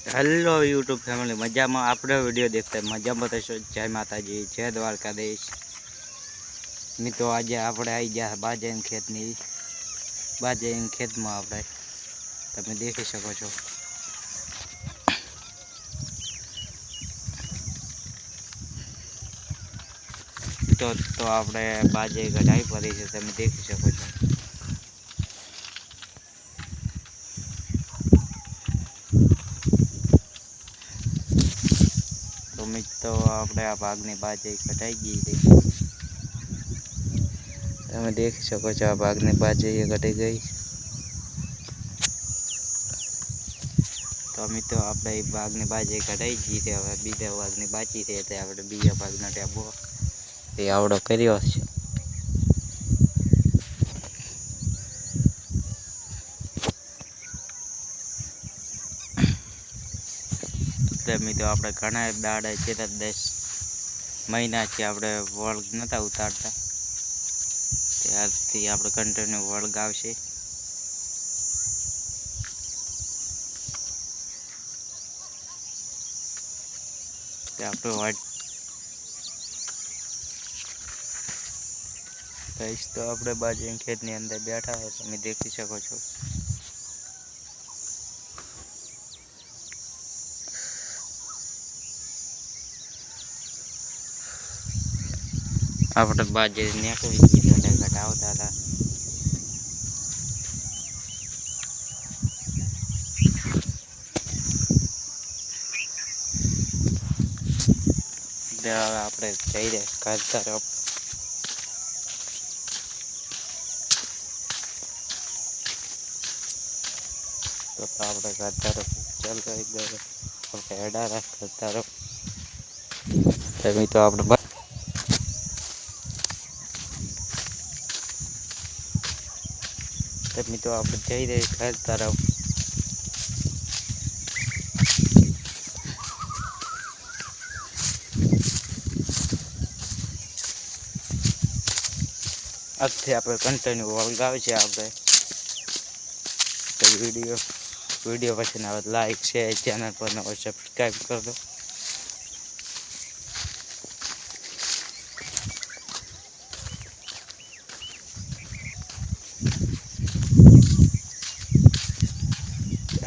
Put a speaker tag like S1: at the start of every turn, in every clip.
S1: Hello YouTube family, મજામાં? આપણે video દેખતા મજામાં થશો? જય માતાજી, જય દ્વારકાધીશ. મિત્રો આજે આપણે આવી ગયા બાજરી ખેતની બાજરી ખેતમાં આપણે તમે દેખી શકો છો. તો આપણે બાજરી કઢાઈ પડી છે, તમે દેખી શકો છો. તો મિત્રો આપણે આ ભાગની બાજરી કઢાઈ ગઈ છે, તમે દેખી શકો છો. આ ભાગની બાજરી કઢાઈ ગઈ. તો મિત્રો આપણે એ ભાગની બાજરી કઢાઈ ગઈ છે. હવે બીજા ભાગની બાકી છે, તે આપણે બીજા ભાગનો ટેબો એ આવડો કર્યો છે. મિત્રો આપણે ઘણા દાડા છે, 10 મહિનાથી આપણે વળગ નહોતા ઉતારતા, ત્યારથી આપણે કન્ટિન્યુ વળગ આવશે. આપણે વાટ કહીશ તો આપણે બાજરી ખેતની અંદર બેઠા હોય, તમે દેખી શકો છો. આપણે બાજરી નીકળી ગઈ એટલે ઘટાવતા હતા. આપણે જઈ રહ્યા ઘર તરફ. તો આપણે ઘર તરફ ચાલ કરી દઈએ. આપણે હેડા રાખ ઘર તરફ. તો આપણે મિત્રો આપણે જઈ રહી ઘર તરફ. આજથી આપણે કન્ટિન્યુ વળગાવે છે. આપણે વિડીયો પછી હવે લાઈક છે, ચેનલ પર નવો સબસ્ક્રાઈબ કરી દો.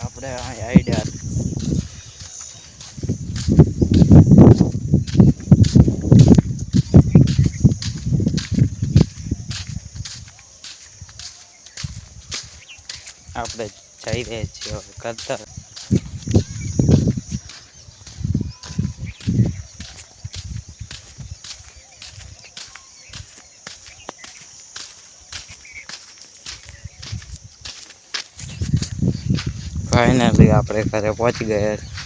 S1: આપણે આઈડિયા આપણે જઈ રહ્યા છીએ કરતા. ફાઇનલી આપણે ઘરે પહોંચી ગયા.